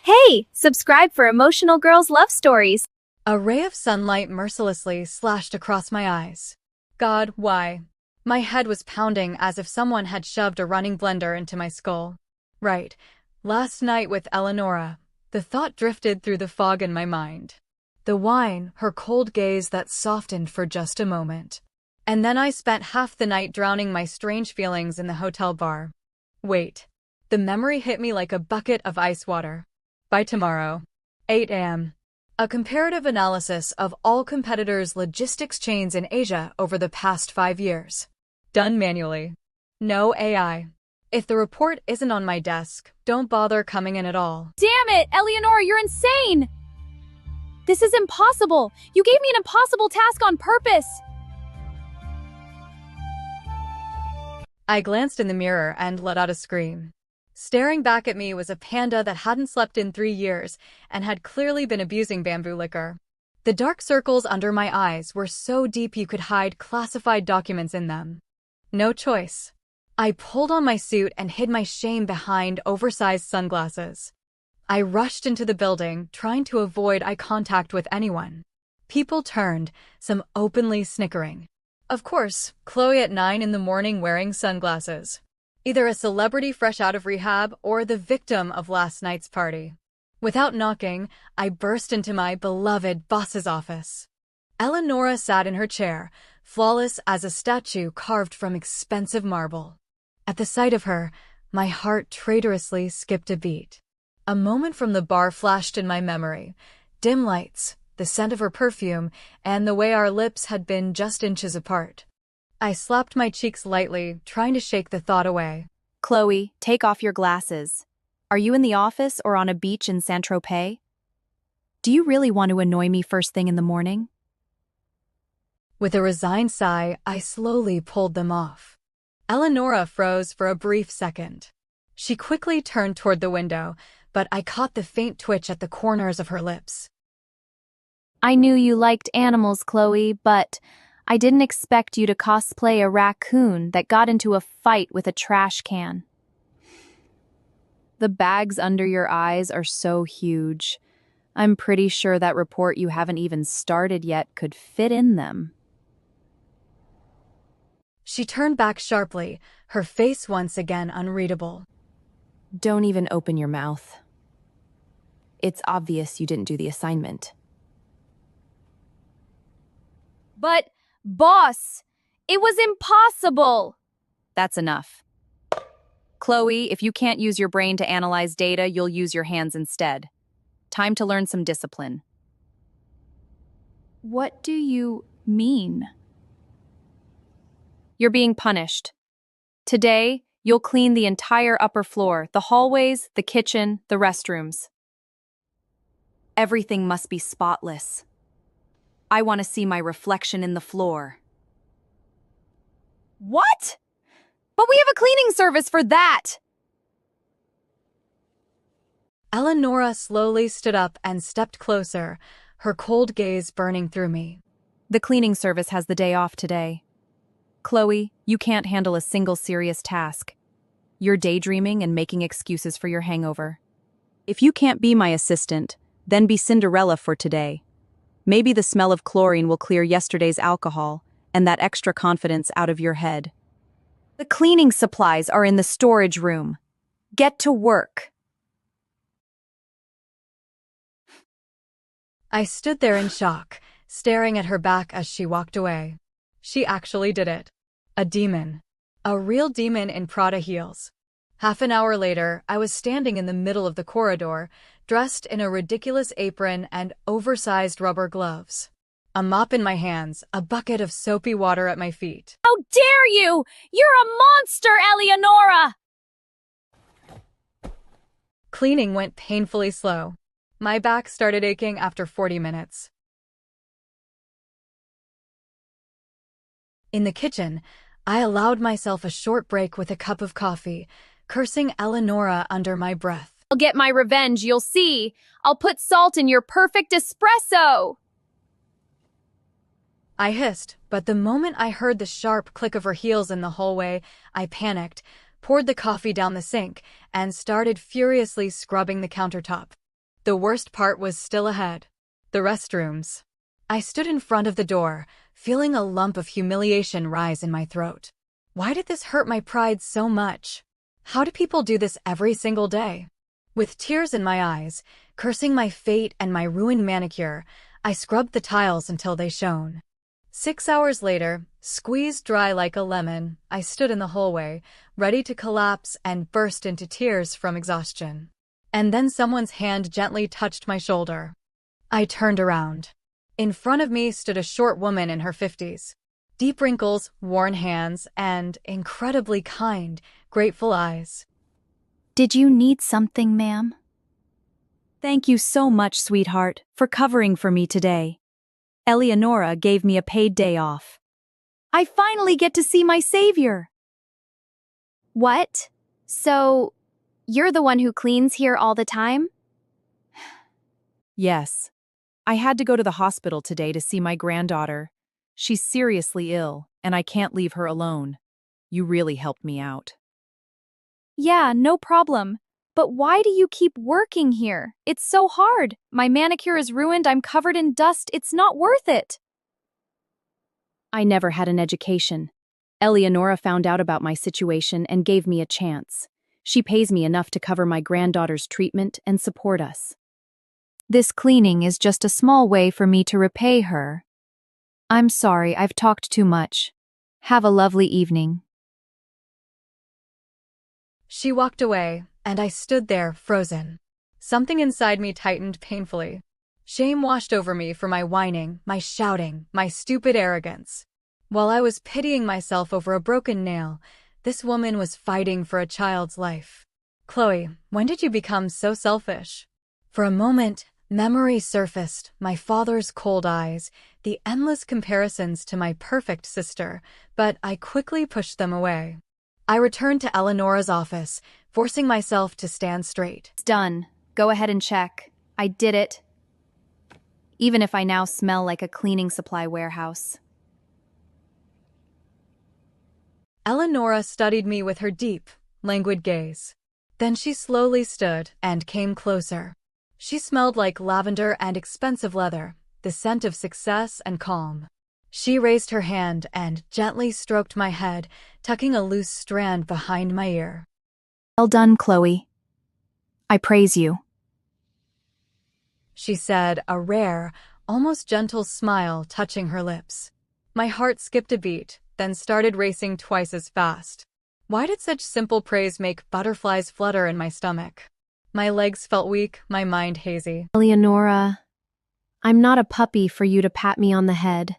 Hey, subscribe for emotional girls' love stories. A ray of sunlight mercilessly slashed across my eyes. God, why? My head was pounding as if someone had shoved a running blender into my skull. Right. Last night with Eleonora, the thought drifted through the fog in my mind. The wine, her cold gaze that softened for just a moment. And then I spent half the night drowning my strange feelings in the hotel bar. Wait. The memory hit me like a bucket of ice water. By tomorrow, 8 a.m. A comparative analysis of all competitors' logistics chains in Asia over the past 5 years. Done manually. No AI. If the report isn't on my desk, don't bother coming in at all. Damn it, Eleonora, you're insane! This is impossible! You gave me an impossible task on purpose! I glanced in the mirror and let out a scream. Staring back at me was a panda that hadn't slept in 3 years and had clearly been abusing bamboo liquor. The dark circles under my eyes were so deep you could hide classified documents in them. No choice. I pulled on my suit and hid my shame behind oversized sunglasses. I rushed into the building, trying to avoid eye contact with anyone. People turned, some openly snickering. Of course, Chloe at 9 in the morning wearing sunglasses. Either a celebrity fresh out of rehab or the victim of last night's party. Without knocking, I burst into my beloved boss's office. Eleonora sat in her chair, flawless as a statue carved from expensive marble. At the sight of her, my heart traitorously skipped a beat. A moment from the bar flashed in my memory. Dim lights, the scent of her perfume, and the way our lips had been just inches apart. I slapped my cheeks lightly, trying to shake the thought away. Chloe, take off your glasses. Are you in the office or on a beach in Saint-Tropez? Do you really want to annoy me first thing in the morning? With a resigned sigh, I slowly pulled them off. Eleonora froze for a brief second. She quickly turned toward the window, but I caught the faint twitch at the corners of her lips. I knew you liked animals, Chloe, but I didn't expect you to cosplay a raccoon that got into a fight with a trash can. The bags under your eyes are so huge. I'm pretty sure that report you haven't even started yet could fit in them. She turned back sharply, her face once again unreadable. Don't even open your mouth. It's obvious you didn't do the assignment. But, boss, it was impossible! That's enough. Chloe, if you can't use your brain to analyze data, you'll use your hands instead. Time to learn some discipline. What do you mean? You're being punished. Today, you'll clean the entire upper floor, the hallways, the kitchen, the restrooms. Everything must be spotless. I want to see my reflection in the floor. What? But we have a cleaning service for that! Eleonora slowly stood up and stepped closer, her cold gaze burning through me. The cleaning service has the day off today. Chloe, you can't handle a single serious task. You're daydreaming and making excuses for your hangover. If you can't be my assistant, then be Cinderella for today. Maybe the smell of chlorine will clear yesterday's alcohol and that extra confidence out of your head. The cleaning supplies are in the storage room. Get to work. I stood there in shock, staring at her back as she walked away. She actually did it. A demon. A real demon in Prada heels. Half an hour later, I was standing in the middle of the corridor, dressed in a ridiculous apron and oversized rubber gloves. A mop in my hands, a bucket of soapy water at my feet. How dare you! You're a monster, Eleonora! Cleaning went painfully slow. My back started aching after 40 minutes. In the kitchen, I allowed myself a short break with a cup of coffee, cursing Eleonora under my breath. I'll get my revenge, you'll see. I'll put salt in your perfect espresso. I hissed, but the moment I heard the sharp click of her heels in the hallway, I panicked, poured the coffee down the sink, and started furiously scrubbing the countertop. The worst part was still ahead. The restrooms. I stood in front of the door, feeling a lump of humiliation rise in my throat. Why did this hurt my pride so much? How do people do this every single day? With tears in my eyes, cursing my fate and my ruined manicure, I scrubbed the tiles until they shone. 6 hours later, squeezed dry like a lemon, I stood in the hallway, ready to collapse and burst into tears from exhaustion. And then someone's hand gently touched my shoulder. I turned around. In front of me stood a short woman in her 50s. Deep wrinkles, worn hands, and incredibly kind, grateful eyes. Did you need something, ma'am? Thank you so much, sweetheart, for covering for me today. Eleonora gave me a paid day off. I finally get to see my savior. What? So, you're the one who cleans here all the time? Yes. I had to go to the hospital today to see my granddaughter. She's seriously ill, and I can't leave her alone. You really helped me out. Yeah, no problem. But why do you keep working here? It's so hard. My manicure is ruined, I'm covered in dust, it's not worth it. I never had an education. Eleonora found out about my situation and gave me a chance. She pays me enough to cover my granddaughter's treatment and support us. This cleaning is just a small way for me to repay her. I'm sorry, I've talked too much. Have a lovely evening. She walked away, and I stood there, frozen. Something inside me tightened painfully. Shame washed over me for my whining, my shouting, my stupid arrogance. While I was pitying myself over a broken nail, this woman was fighting for a child's life. Chloe, when did you become so selfish? For a moment, memory surfaced, my father's cold eyes, the endless comparisons to my perfect sister, but I quickly pushed them away. I returned to Eleonora's office, forcing myself to stand straight. It's done. Go ahead and check. I did it. Even if I now smell like a cleaning supply warehouse. Eleonora studied me with her deep, languid gaze. Then she slowly stood and came closer. She smelled like lavender and expensive leather, the scent of success and calm. She raised her hand and gently stroked my head, tucking a loose strand behind my ear. Well done, Chloe. I praise you. She said, a rare, almost gentle smile touching her lips. My heart skipped a beat, then started racing twice as fast. Why did such simple praise make butterflies flutter in my stomach? My legs felt weak, my mind hazy. Eleonora, I'm not a puppy for you to pat me on the head.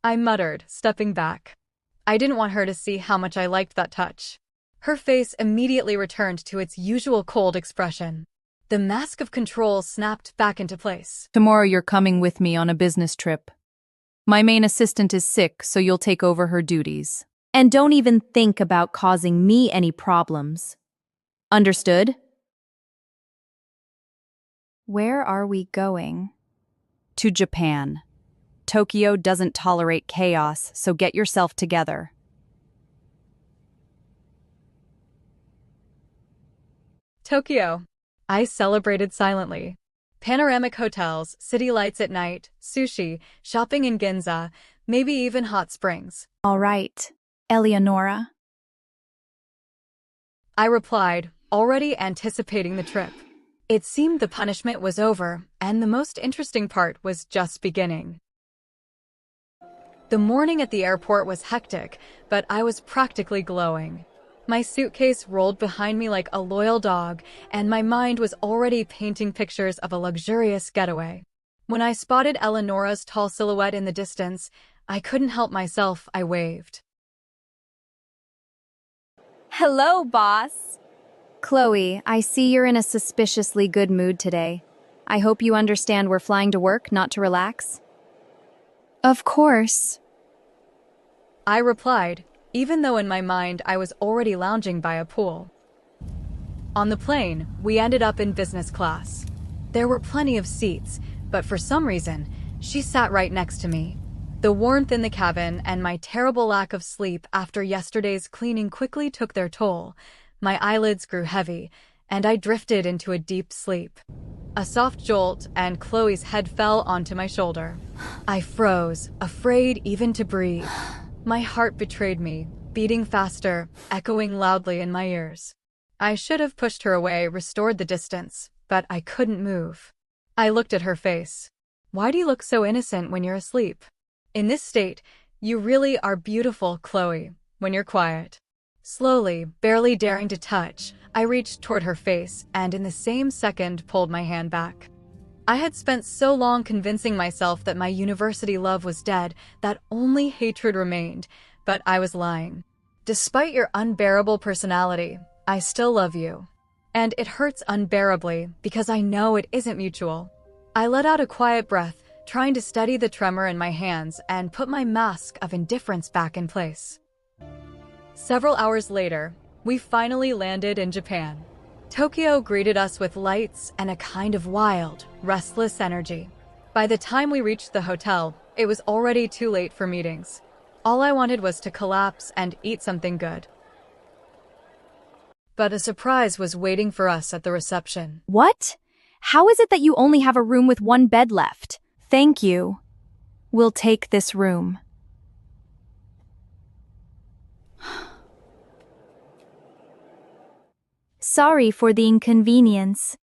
I muttered, stepping back. I didn't want her to see how much I liked that touch. Her face immediately returned to its usual cold expression. The mask of control snapped back into place. Tomorrow you're coming with me on a business trip. My main assistant is sick, so you'll take over her duties. And don't even think about causing me any problems. Understood? Where are we going? To Japan. Tokyo doesn't tolerate chaos, so get yourself together. Tokyo. I celebrated silently. Panoramic hotels, city lights at night, sushi, shopping in Ginza, maybe even hot springs. All right, Eleonora. I replied, already anticipating the trip. It seemed the punishment was over, and the most interesting part was just beginning. The morning at the airport was hectic, but I was practically glowing. My suitcase rolled behind me like a loyal dog, and my mind was already painting pictures of a luxurious getaway. When I spotted Eleonora's tall silhouette in the distance, I couldn't help myself, I waved. Hello, boss. Chloe, I see you're in a suspiciously good mood today. I hope you understand we're flying to work, not to relax. Of course. I replied, even though in my mind I was already lounging by a pool. On the plane, we ended up in business class. There were plenty of seats, but for some reason, she sat right next to me. The warmth in the cabin and my terrible lack of sleep after yesterday's cleaning quickly took their toll. My eyelids grew heavy, and I drifted into a deep sleep. A soft jolt, and Chloe's head fell onto my shoulder. I froze, afraid even to breathe. My heart betrayed me, beating faster, echoing loudly in my ears. I should have pushed her away, restored the distance, but I couldn't move. I looked at her face. Why do you look so innocent when you're asleep? In this state, you really are beautiful, Chloe, when you're quiet. Slowly, barely daring to touch, I reached toward her face and in the same second pulled my hand back. I had spent so long convincing myself that my university love was dead, that only hatred remained, but I was lying. Despite your unbearable personality, I still love you. And it hurts unbearably because I know it isn't mutual. I let out a quiet breath, trying to steady the tremor in my hands and put my mask of indifference back in place. Several hours later, we finally landed in Japan. Tokyo greeted us with lights and a kind of wild, restless energy. By the time we reached the hotel, it was already too late for meetings. All I wanted was to collapse and eat something good. But a surprise was waiting for us at the reception. What? How is it that you only have a room with one bed left? Thank you. We'll take this room. Sorry for the inconvenience.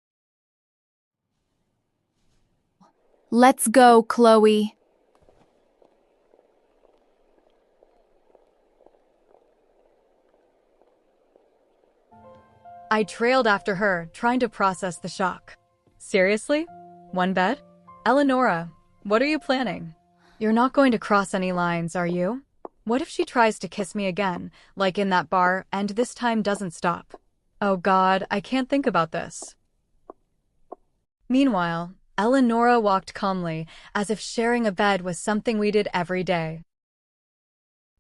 Let's go, Chloe. I trailed after her, trying to process the shock. Seriously? One bed? Eleonora, what are you planning? You're not going to cross any lines, are you? What if she tries to kiss me again, like in that bar, and this time doesn't stop? Oh God, I can't think about this. Meanwhile, Eleonora walked calmly, as if sharing a bed was something we did every day.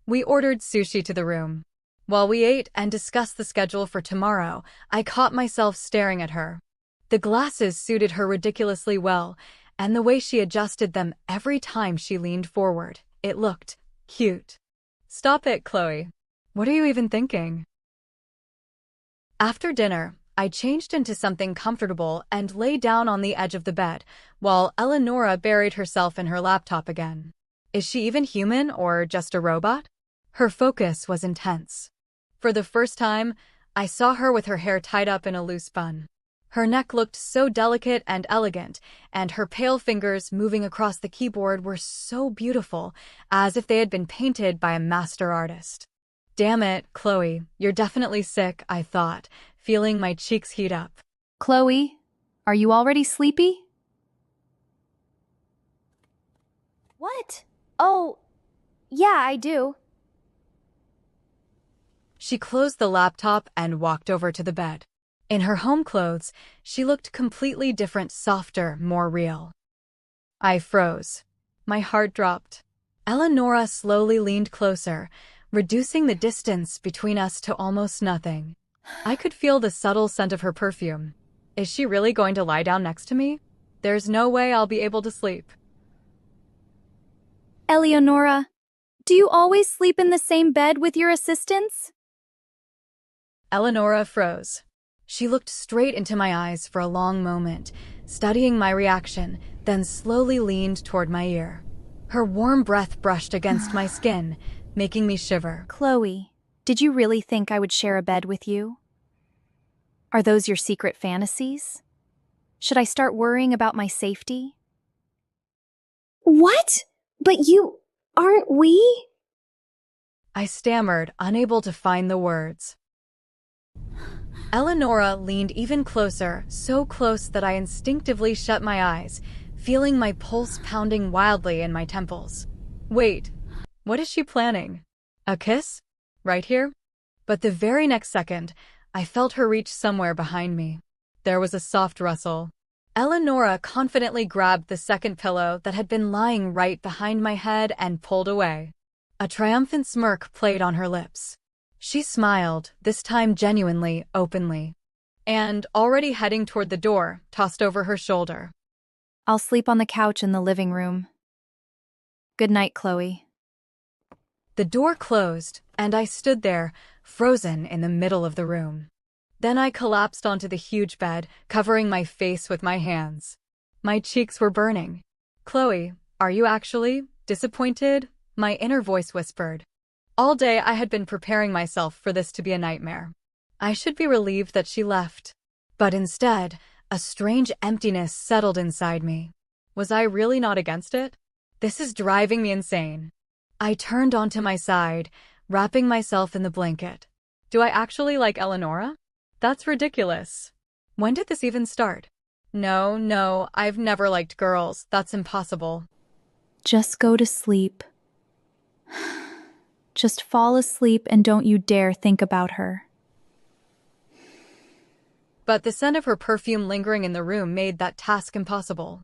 We ordered sushi to the room. While we ate and discussed the schedule for tomorrow, I caught myself staring at her. The glasses suited her ridiculously well, and the way she adjusted them every time she leaned forward, it looked cute. Stop it, Chloe. What are you even thinking? After dinner, I changed into something comfortable and lay down on the edge of the bed, while Eleonora buried herself in her laptop again. Is she even human or just a robot? Her focus was intense. For the first time, I saw her with her hair tied up in a loose bun. Her neck looked so delicate and elegant, and her pale fingers moving across the keyboard were so beautiful, as if they had been painted by a master artist. Damn it, Chloe, you're definitely sick, I thought, feeling my cheeks heat up. Chloe, are you already sleepy? What? Oh, yeah, I do. She closed the laptop and walked over to the bed. In her home clothes, she looked completely different, softer, more real. I froze. My heart dropped. Eleonora slowly leaned closer, reducing the distance between us to almost nothing. I could feel the subtle scent of her perfume. Is she really going to lie down next to me? There's no way I'll be able to sleep. Eleonora, do you always sleep in the same bed with your assistants? Eleonora froze. She looked straight into my eyes for a long moment, studying my reaction, then slowly leaned toward my ear. Her warm breath brushed against my skin, making me shiver. Chloe, did you really think I would share a bed with you? Are those your secret fantasies? Should I start worrying about my safety? What? But you... aren't we? I stammered, unable to find the words. Eleonora leaned even closer, so close that I instinctively shut my eyes, feeling my pulse pounding wildly in my temples. Wait, what is she planning? A kiss? Right here? But the very next second, I felt her reach somewhere behind me. There was a soft rustle. Eleonora confidently grabbed the second pillow that had been lying right behind my head and pulled away. A triumphant smirk played on her lips. She smiled, this time genuinely, openly, and, already heading toward the door, tossed over her shoulder. I'll sleep on the couch in the living room. Good night, Chloe. The door closed, and I stood there, frozen in the middle of the room. Then I collapsed onto the huge bed, covering my face with my hands. My cheeks were burning. Chloe, are you actually disappointed? My inner voice whispered. All day I had been preparing myself for this to be a nightmare. I should be relieved that she left. But instead, a strange emptiness settled inside me. Was I really not against it? This is driving me insane. I turned onto my side, wrapping myself in the blanket. Do I actually like Eleonora? That's ridiculous. When did this even start? No, I've never liked girls. That's impossible. Just go to sleep. Just fall asleep and don't you dare think about her. But the scent of her perfume lingering in the room made that task impossible.